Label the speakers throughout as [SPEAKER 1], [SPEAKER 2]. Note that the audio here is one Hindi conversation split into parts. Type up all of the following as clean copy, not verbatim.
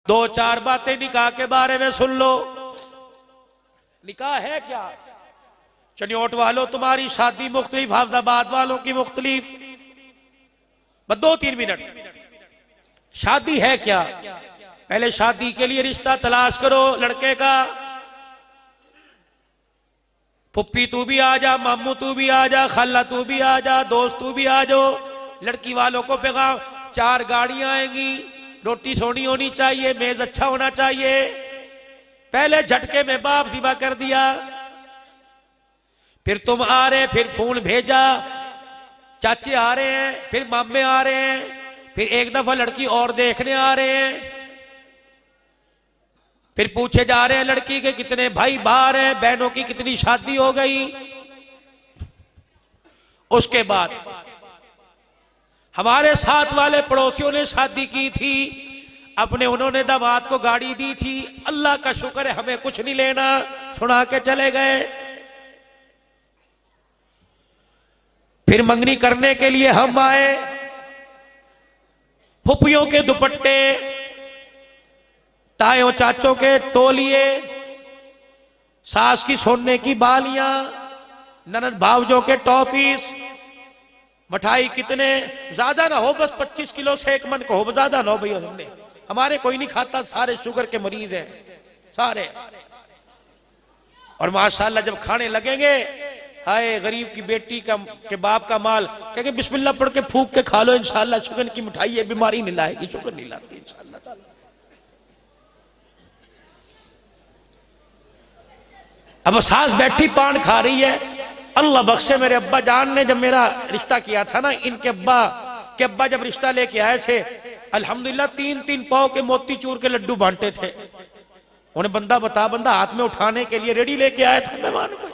[SPEAKER 1] दो चार बातें निकाह के बारे में सुन लो। निकाह है क्या? चनियोट वालों तुम्हारी शादी मुख्तलिफ, हाफजाबाद वालों की मुख्तलिफ। बस 2-3 मिनट। शादी है क्या? पहले शादी के लिए रिश्ता तलाश करो लड़के का। पुप्पी तू भी आ जा, मामू तू भी आ जा, खाला तू भी आ जा, दोस्त तू भी आ जाओ। लड़की वालों को पैगाम, 4 गाड़ियां आएंगी, रोटी सोनी होनी चाहिए, मेज अच्छा होना चाहिए। पहले झटके में बाप सिवा कर दिया, फिर तुम आ रहे, फिर फोन भेजा, चाचे आ रहे हैं, फिर मामे आ रहे हैं, फिर एक दफा लड़की और देखने आ रहे हैं, फिर पूछे जा रहे हैं लड़की के कितने भाई बाहर हैं, बहनों की कितनी शादी हो गई। उसके बाद हमारे साथ वाले पड़ोसियों ने शादी की थी, अपने उन्होंने दामाद को गाड़ी दी थी, अल्लाह का शुक्र है हमें कुछ नहीं लेना, सुना के चले गए। फिर मंगनी करने के लिए हम आए, फुफियों के दुपट्टे, तायों चाचों के तौलिए, सास की सोने की बालियां, ननद भावजों के टॉपीस, मिठाई कितने, ज्यादा ना हो, बस 25 किलो से 1 मन को हो, ज्यादा ना हो भैया। हमने, हमारे कोई नहीं खाता, सारे शुगर के मरीज हैं सारे। और माशाल्लाह जब खाने लगेंगे, हाय गरीब की बेटी का के बाप का माल, कहेंगे बिस्मिल्लाह पढ़ के फूक के खा लो, इंशाल्लाह शुगर की मिठाई है, बीमारी नहीं लाएगी, शुगर नहीं लाती इंशाल्लाह ताला। अब सास बैठी पान खा रही है। अल्लाह बख्शे मेरे अब्बा जान ने जब मेरा रिश्ता किया था ना, इनके अब्बा जब रिश्ता लेके आए थे, अल्हम्दुलिल्लाह 3-3 पाव के मोतीचूर के लड्डू बांटे थे। उन्हें बंदा हाथ में उठाने के लिए रेडी लेके आया था मेहमान को,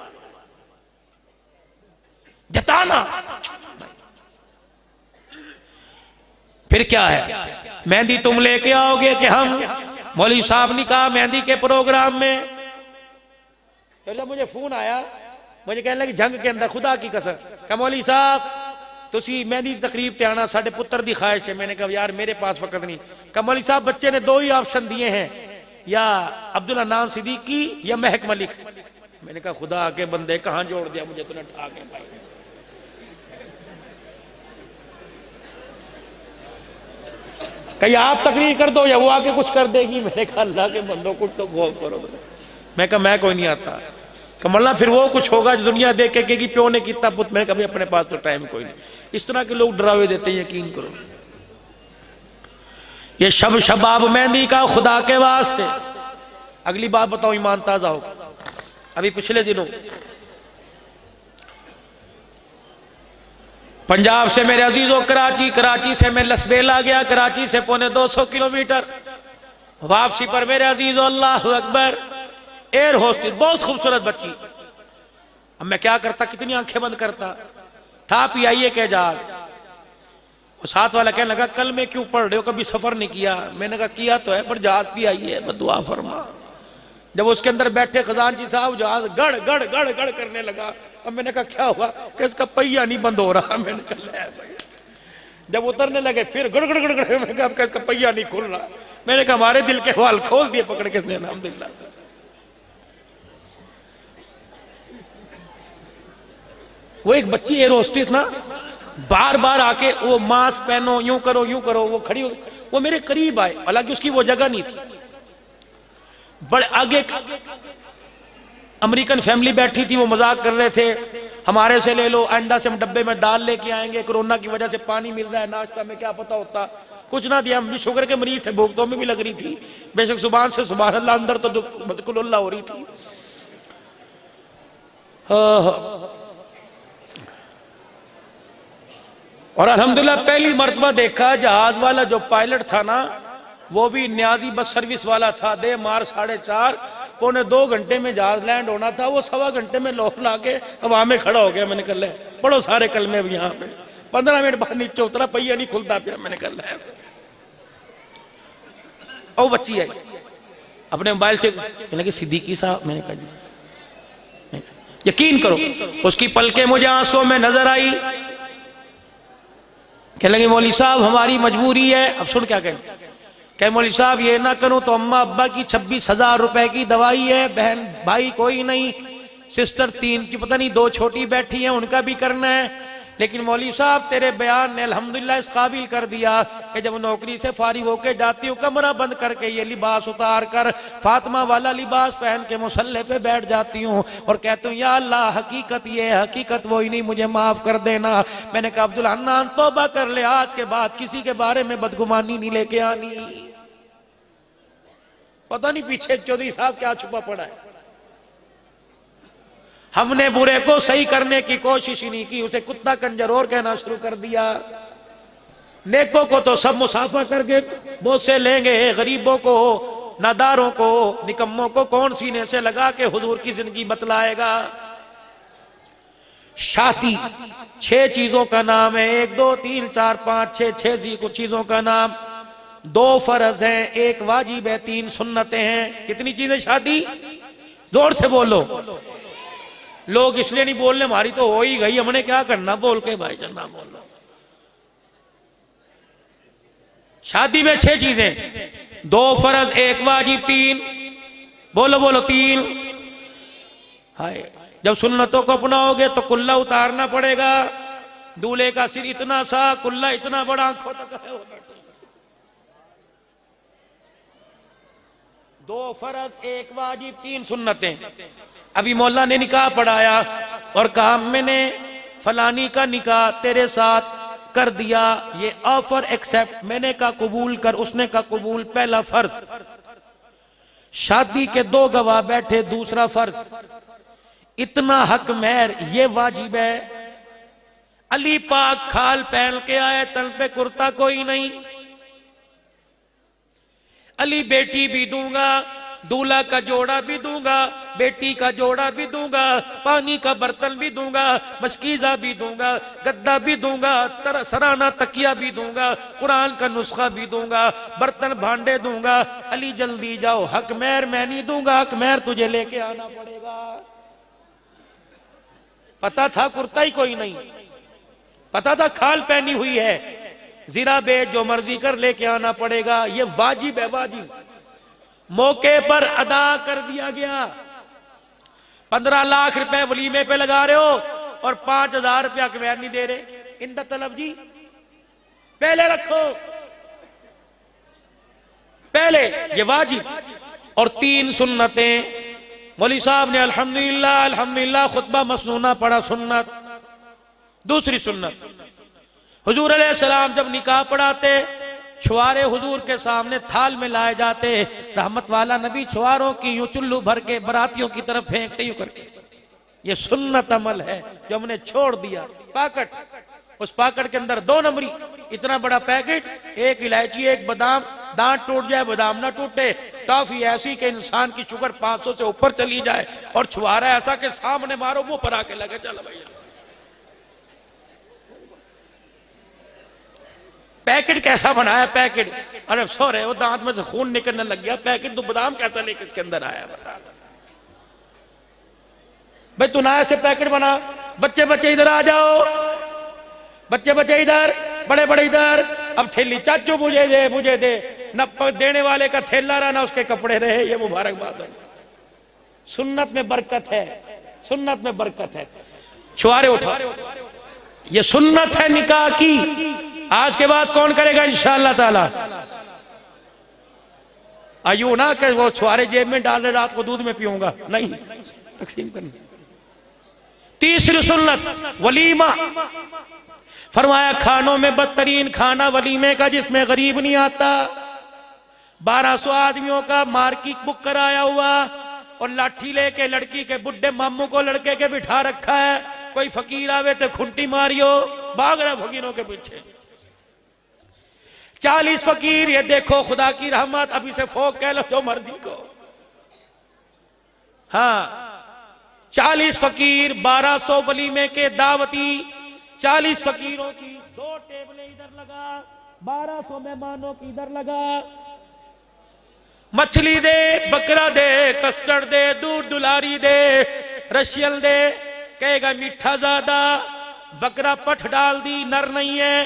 [SPEAKER 1] जताना। फिर क्या है, मेहंदी तुम लेके आओगे कि हम? मौलवी साहब ने कहा मेहंदी के प्रोग्राम में। फिर जब मुझे फोन आया, मुझे कहने लगे जंग के अंदर, खुदा की कसम, कहा मौलवी साहब तुसी मेहंदी तकरीब ते आना, साडे पुत्र दी ख्वाहिश है। मैंने कहा यार मेरे पास वक्त नहीं। कहा मौलवी साहब बच्चे ने 2 ही ऑप्शन दिए हैं, या अब्दुल्ला नाम सिद्दीकी या महक मलिक। मैंने कहा खुदा के बंदे कहां जोड़ दिया मुझे तूने ठा के भाई। कहीं आप तकरीर कर दो या वो आके कुछ कर देगी। मैंने कहा अल्लाह के बंदों कुछ तो गौर करो। मैं कहा मैं कोई नहीं आता। कमल्ला फिर वो कुछ होगा जो दुनिया देख के कि प्यो ने कितना पुत। मैं कभी अपने पास तो टाइम कोई नहीं। इस तरह के लोग डरावे देते हैं, यकीन करो। ये शबाब मेहंदी का खुदा के वास्ते। अगली बात बताओ, ईमान ताजा होगा। अभी पिछले दिनों पंजाब से मेरे अजीजों कराची से मैं लसबेला गया, कराची से 250 किलोमीटर। वापसी पर मेरे अजीजों अल्लाह अकबर, एयर होस्टेस, बहुत खूबसूरत बच्ची। अब मैं क्या करता, कितनी आंखें बंद करता था। पीआईए के जहाज, वो साथ वाला कहने लगा कल में क्यों पढ़ रहे हो, कभी सफर नहीं किया? मैंने कहा किया तो है, पर जहाज पीआईए है, दुआ फरमा। जब उसके अंदर बैठे खजानची साहब, जहाज गड़ गड़ गड़ गड़ करने लगा। अब मैंने कहा क्या हुआ? कि इसका पहिया नहीं बंद हो रहा। मैंने कहा जब उतरने लगे फिर गड़ गड़ गड़ गड़। मैंने कहा इसका पहिया नहीं खुल रहा। मैंने कहा हमारे दिल के हवाल खोल दिए पकड़ के इसने, अल्हम्दुलिल्लाह से। वो एक बच्ची एयर होस्टेस ना, बार बार आके वो मास्क पहनो, यूं करो यूं करो, वो खड़ी हो, वो मेरे करीब आए, हालांकि उसकी वो जगह नहीं थी। बड़े आगे अमेरिकन फैमिली बैठी थी, वो मजाक कर रहे थे हमारे से ले लो, आइंदा से हम डब्बे में दाल लेके आएंगे, कोरोना की वजह से पानी मिल रहा है, नाश्ता में क्या पता होता, कुछ ना दिया। हम भी शुगर के मरीज थे, भूख तो हमें भी लग रही थी। बेशक सुभान से सुभान अल्लाह, अंदर तो बदकुल्ला हो रही थी। और अल्हम्दुलिल्लाह पहली मर्तबा देखा जहाज वाला जो पायलट था ना, वो भी न्याजी बस सर्विस वाला था। दे मार 4:30 2 घंटे में जहाज लैंड होना था, वो 1.25 घंटे में लोह लाके हवा में खड़ा हो गया। मैंने कहा बड़ो सारे कलमे भी यहाँ पे। 15 मिनट बाद नीचे उतरा, पहिया नहीं खुलता पिया। मैंने कहा ओ बच्ची आई अपने मोबाइल से, कहने की सिद्दीकी साहब। मैंने कहा जी, यकीन करो उसकी पलकें मुझे आंसुओं में नजर आई। कहने लगे मौलवी साहब हमारी मजबूरी है। अब सुन क्या कहें, कहे मौलवी साहब ये ना करूं तो अम्मा अब्बा की 26,000 रुपए की दवाई है, बहन भाई कोई नहीं, सिस्टर 3 की पता नहीं 2 छोटी बैठी हैं उनका भी करना है। लेकिन मौलवी साहब तेरे बयान ने अल्हम्दुलिल्लाह इस काबिल कर दिया कि जब नौकरी से फारिग होके जाती हूँ कमरा बंद करके ये लिबास उतार कर फातिमा वाला लिबास पहन के मुसल्ले पे बैठ जाती हूँ और कहती हूँ या अल्लाह हकीकत ये है, हकीकत वो ही नहीं, मुझे माफ कर देना। मैंने कहा अब्दुल हन्नान तौबा कर ले, आज के बाद किसी के बारे में बदगुमानी नहीं लेके आनी। पता नहीं पीछे चौधरी साहब क्या छुपा पड़ा है। हमने बुरे को सही करने की कोशिश ही नहीं की, उसे कुत्ता कंजर और कहना शुरू कर दिया। नेकों को तो सब मुसाफा करके बोसे लेंगे, गरीबों को, नादारों को, निकम्मों को कौन सीने से लगा के हुजूर की जिंदगी बतलाएगा। शादी 6 चीजों का नाम है, 1 2 3 4 5 6 6 चीजों का नाम। 2 फर्ज हैं, 1 वाजिब है, 3 सुन्नतें हैं। कितनी चीजें शादी? जोर से बोलो। लोग इसलिए नहीं बोलने, हमारी तो हो ही गई, हमने क्या करना बोल के, भाई चन्ना बोलो। शादी में 6 चीजें, 2 फर्ज 1 वाजिब 3, बोलो बोलो 3। हाय, जब सुन्नतों को अपनाओगे तो कुल्ला उतारना पड़ेगा। दूल्हे का सिर इतना सा, कुल्ला इतना बड़ा, आंखों तक है। 2 फर्ज 1 वाजिब 3 सुन्नतें। अभी मौला ने निकाह पढ़ाया और कहा मैंने फलानी का निकाह तेरे साथ कर दिया, ये ऑफर एक्सेप्ट। मैंने कहा कबूल कर, उसने कहा कबूल। पहला फर्ज। शादी के 2 गवाह बैठे, दूसरा फर्ज। इतना हक मेहर ये वाजिब है। अली पाक खाल पहन के आए, तन पे कुर्ता कोई नहीं। अली बेटी भी दूंगा, दूल्हा का जोड़ा भी दूंगा, बेटी का जोड़ा भी दूंगा, पानी का बर्तन भी दूंगा, मशकीजा भी दूंगा, गद्दा भी दूंगा, सराना तकिया भी दूंगा, कुरान का नुस्खा भी दूंगा, बर्तन भांडे दूंगा। अली जल्दी जाओ, हक मेहर मैं नहीं दूंगा, हक मेहर तुझे लेके आना पड़ेगा। पता था कुर्ता ही कोई नहीं, पता था खाल पहनी हुई है, जीरा बेच जो मर्जी कर लेके आना पड़ेगा। ये वाजिब है, वाजिब। मौके पर अदा कर दिया गया। 15 लाख रुपए वलीमे पे लगा रहे हो और 5,000 रुपया कमेर नहीं दे रहे। इंदा तलब जी पहले रखो, पहले ये वाजिब। और 3 सुन्नतें। मौलवी साहब ने अल्हम्दुलिल्लाह अल्हम्दुलिल्लाह खुतबा मसनूना पढ़ा, सुन्नत। दूसरी सुन्नत, हुजूर अलैहिस्सलाम जब निकाह पढ़ाते छुआरे हुजूर के सामने थाल में लाए जाते। रहमत वाला नबी छुआरों की यूं चुल्लू भर के बरातियों की तरफ फेंकते यूं करके। ये सुन्नत अमल है जो हमने छोड़ दिया। पाकट, उस पाकट के अंदर 2 नंबरी इतना बड़ा पैकेट, 1 इलायची 1 बादाम, दांत टूट जाए बादाम ना टूटे, टॉफी ऐसी कि इंसान की शुगर 500 से ऊपर चली जाए, और छुआरा ऐसा कि सामने मारो मुंह पर आके लगे। चलो भाई, पैकेट कैसा बनाया? पैकेट, अरे अफसोस है वो दांत में से खून निकलने लग गया। पैकेट तो बादाम कैसा लेके इसके अंदर आया? बता भाई, तू ना ऐसे पैकेट बना। बच्चे बच्चे इधर आ जाओ, बच्चे बच्चे इधर, बड़े बड़े इधर। अब थैली चाचू मुझे दे, मुझे दे। न देने वाले का थैला रहा ना उसके कपड़े रहे। ये मुबारकबाद है। सुन्नत में बरकत है, सुन्नत में बरकत है। छुआरे उठा, ये सुन्नत है निकाह की। आज के बाद कौन करेगा इंशाअल्लाह ताला? आयु ना कि वो छुआरे जेब में डाल रहे, रात को दूध में पीऊंगा, नहीं, तकसीम करनी। तीसरी सुन्नत वलीमा। फरमाया खानों में बदतरीन खाना वलीमे का जिसमें गरीब नहीं आता। 1200 आदमियों का मार्केट बुक कराया हुआ और लाठी लेके लड़की के बुढ़े मामू को लड़के के बिठा रखा है। कोई फकीर आवे तो खुंटी मारियो, भाग रहे फकीरों के पीछे। 40 फकीर, ये देखो खुदा की रहमत। अभी से फोक कह लो जो मर्जी को। हाँ, 40 फकीर, 1200 वलीमे के दावती। 40 फकीरों की 2 टेबलें इधर लगा, 1200 मेहमानों की इधर लगा। मछली दे, बकरा दे, कस्टर्ड दे, दूध दुलारी दे, रशियन दे। कहेगा मीठा ज्यादा। बकरा पठ डाल दी, नर नहीं है,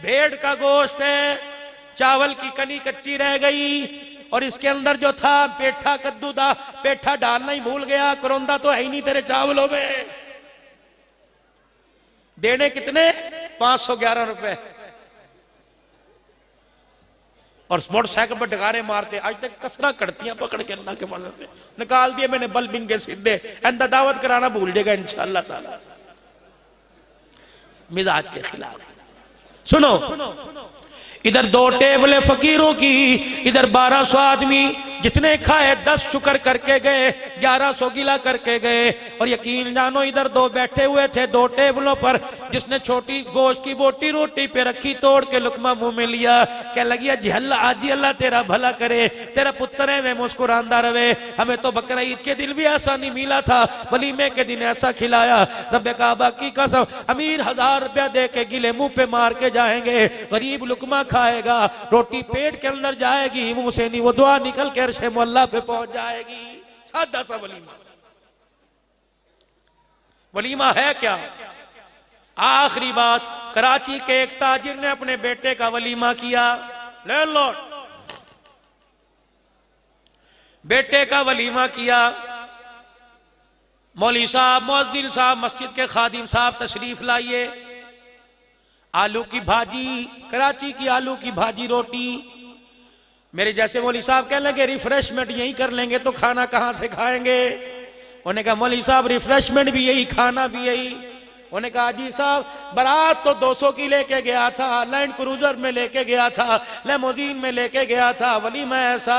[SPEAKER 1] भेड़ का गोश्त है। चावल की कनी कच्ची रह गई और इसके अंदर जो था पेठा कद्दू था, पेठा डालना ही भूल गया। करौंदा तो है ही नहीं तेरे चावलों में। देने कितने? 511 रुपए। और मोटरसाइकिल पर डगारे मारते, आज तक कसरा करतियां पकड़ के अल्लाह के मदद से निकाल दिए मैंने बल बिंगे सीधे। अंदर दावत कराना भूल जाएगा इंशाअल्लाह ताला। मिजाज के खिलाफ। सुनो, इधर 2 टेबलें फकीरों की, इधर 1200 आदमी। जितने खाए 10 शुक्र करके गए, 1100 गिला करके गए। और यकीन जानो इधर 2 बैठे हुए थे 2 टेबलों पर। जिसने छोटी गोश्त की बोटी रोटी पे रखी, तोड़ के लुकमा मुंह में लिया, कह लगी अल्लाह आज अल्लाह तेरा भला करे, तेरा पुत्र है मैं मुस्कुरांदा रहे। हमें तो बकरा ईद के दिन भी ऐसा नहीं मिला था, वलीमे के दिन ऐसा खिलाया। रब्बे काबा की कसम, अमीर 1000 रुपया दे के गिले मुंह पे मार के जाएंगे, गरीब लुकमा खाएगा, रोटी पेट के अंदर जाएगी, मुंह से नहीं वो दुआ निकल के अर्शे मुअल्ला पे पहुंच जाएगी। सादा सा वलीमा। वलीमा है क्या? आखिरी बात, कराची के एक ताजिर ने अपने बेटे का वलीमा किया। ले लो, बेटे का वलीमा किया। मौलवी साहब, मुअज्जिन साहब, मस्जिद के खादिम साहब तशरीफ लाइए। आलू की भाजी, कराची की आलू की भाजी रोटी। मेरे जैसे मौलवी साहब कहने लगे रिफ्रेशमेंट यही कर लेंगे तो खाना कहां से खाएंगे। उन्होंने कहा मौलवी साहब रिफ्रेशमेंट भी यही, खाना भी यही। उन्होंने कहा जी साहब, बारात तो 200 की लेके गया था, लैंड क्रूजर में लेके गया था, लेमोजीन में लेके गया था, वलीमा ऐसा।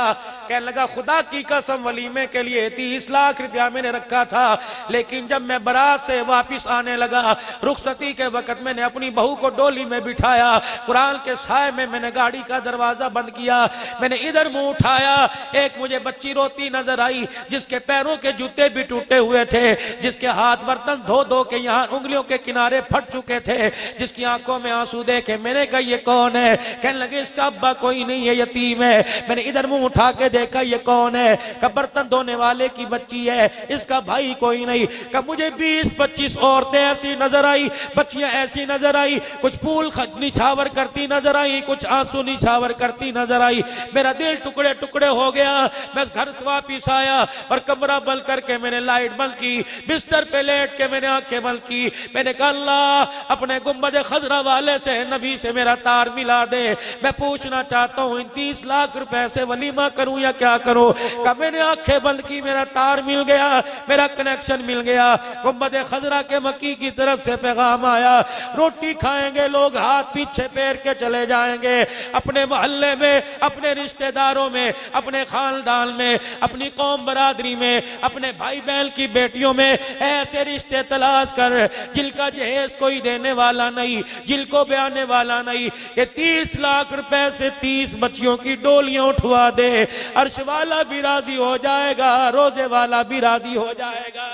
[SPEAKER 1] कहने लगा खुदा की कसम, वलीमे के लिए 30 लाख रुपया मैंने रखा था, लेकिन जब मैं बारात से वापिस आने लगा, रुखसती के वक्त मैंने अपनी बहू को डोली में बिठाया, कुरान के साए में मैंने गाड़ी का दरवाजा बंद किया, मैंने इधर मुंह उठाया, एक मुझे बच्ची रोती नजर आई, जिसके पैरों के जूते भी टूटे हुए थे, जिसके हाथ बर्तन धो धो के यहाँ उंगलियों के किनारे फट चुके थे, जिसकी आंखों में आंसू देखे। मैंने कहा ये कौन है? कहने लगे इसका अब्बा कोई नहीं है, यतीम है। मैंने इधर मुंह उठा के देखा, ये कौन है? कहा बर्तन धोने वाले की बच्ची है, इसका भाई कोई नहीं। कहा मुझे 20-25 औरतें ऐसी नजर आई, बच्चियां ऐसी नजर आई, कुछ फूल निछावर करती नजर आई, कुछ आंसू निछावर करती नजर आई। मेरा दिल टुकड़े टुकड़े हो गया। मैं घर से वापिस आया और कमरा बंद करके मैंने लाइट बंद की, बिस्तर पे लेट के मैंने आंखें बंद की। मैंने कहा अल्लाह अपने गुंबद खजरा वाले से, नबी से मेरा तार मिला दे। मैं पूछना चाहता हूँ इन 30 लाख रुपए से वलीमा करूं या क्या करूं? कहा मैंने आंखें बंद की, मेरा तार मिल गया, मेरा कनेक्शन मिल गया। गुंबद खजरा के मक्की की तरफ से पैगाम आया, रोटी खाएंगे लोग हाथ पीछे फेर के चले जाएंगे। अपने मोहल्ले में, अपने रिश्तेदारों में, अपने खानदान में, अपनी कौम बरादरी में, अपने भाई बहन की बेटियों में ऐसे रिश्ते तलाश कर जिनका जहेज कोई देने वाला नहीं, जिनको बयाने वाला नहीं। ये 30 लाख रुपए से 30 बच्चियों की डोलियां उठवा दे, अर्श वाला भी राजी हो जाएगा, रोजे वाला भी राजी हो जाएगा।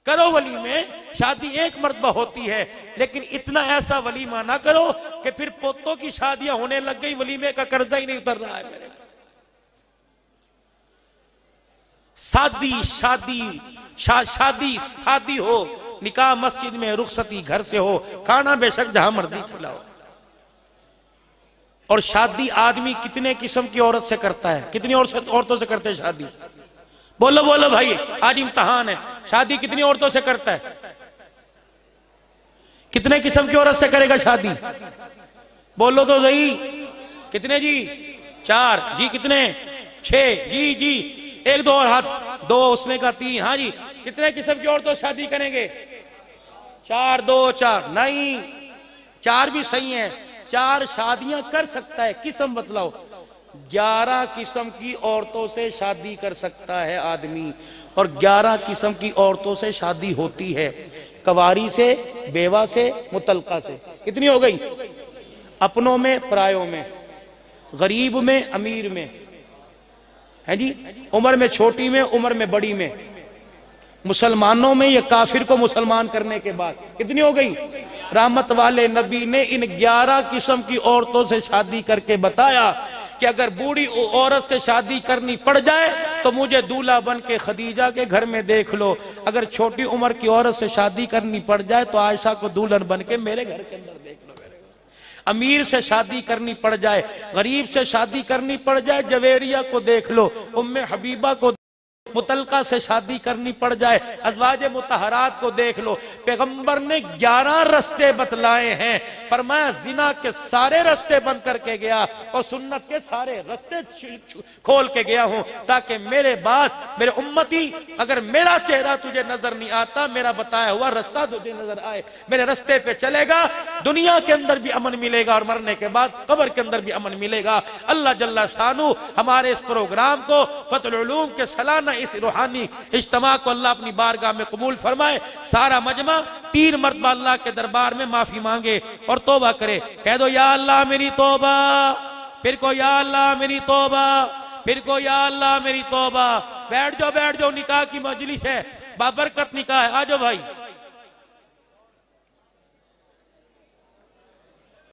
[SPEAKER 1] करो वलीमे, शादी एक मर्तबा होती है, लेकिन इतना ऐसा वलीमा ना करो कि फिर पोतों की शादियां होने लग गई, वलीमे का कर्जा ही नहीं उतर रहा है मेरे। शादी हो, निकाह मस्जिद में, रुखसती घर से हो, खाना बेशक जहां मर्जी खिलाओ। और शादी आदमी कितने किस्म की औरत से करता है? कितनी औरतों से करते हैं शादी? बोलो बोलो भाई, आज इम्तिहान है। शादी कितनी औरतों से करता है? कितने किस्म की औरत से करेगा शादी? बोलो तो सही। कितने जी? 4 जी। कितने? 6 जी जी। 1 2 और हाथ 2, उसने कहा 3। हाँ जी। कितने किस्म की औरतों से शादी करेंगे? 4 2 4 नहीं, 4 भी सही है। 4 शादियां कर सकता है, किस्म बतलाओ। 11 किस्म की औरतों से शादी कर सकता है आदमी, और 11 किस्म की औरतों से शादी होती है। कवारी से, बेवा से, मुतलका से। कितनी हो गई? अपनों में, परायों में, गरीब में, अमीर में, है जी, उम्र में छोटी में, उम्र में बड़ी में, मुसलमानों में या काफिर को मुसलमान करने के बाद। कितनी हो गई? रहमत वाले नबी ने इन 11 किस्म की औरतों से शादी करके बताया कि अगर बूढ़ी औरत से शादी करनी पड़ जाए तो मुझे दूल्हा बन के खदीजा के घर में देख लो, अगर छोटी उम्र की औरत से शादी करनी पड़ जाए तो आयशा को दुल्हन बन के मेरे घर के अंदर देख लो। अमीर से शादी करनी पड़ जाए, गरीब से शादी करनी पड़ जाए, जवेरिया को देख लो, उम्मे हबीबा को, मुतलका से शादी करनी पड़ जाए, अज़वाज मुतहरात को देख लो। पैगंबर ने 11 रास्ते बतलाए हैं। फरमाया जिना के सारे रास्ते बंद करके गया और सुन्नत के सारे रास्ते खोल के गया हूं, ताकि मेरे बाद मेरे उम्मती, अगर मेरा चेहरा तुझे नजर नहीं आता, मेरा बताया हुआ रास्ता तुझे नजर आए, मेरे रास्ते पे चलेगा, दुनिया के अंदर भी अमन मिलेगा और मरने के बाद कब्र के अंदर भी अमन मिलेगा। अल्लाह जल्ला शानू हमारे इस प्रोग्राम को, फतहुल उलूम के सालाना इस रूहानी इज्तिमा को अल्लाह अपनी बारगाह में कबूल फरमाए। सारा मजमा 3 मरतबा अल्लाह के दरबार में माफी मांगे और तौबा करे। कह दो या अल्लाह मेरी तौबा, फिर को या अल्लाह मेरी तौबा, फिर को या अल्लाह मेरी तौबा। बैठ जाओ, निकाह की मजलिस है, बाबरकत निकाह है, आ जाओ भाई।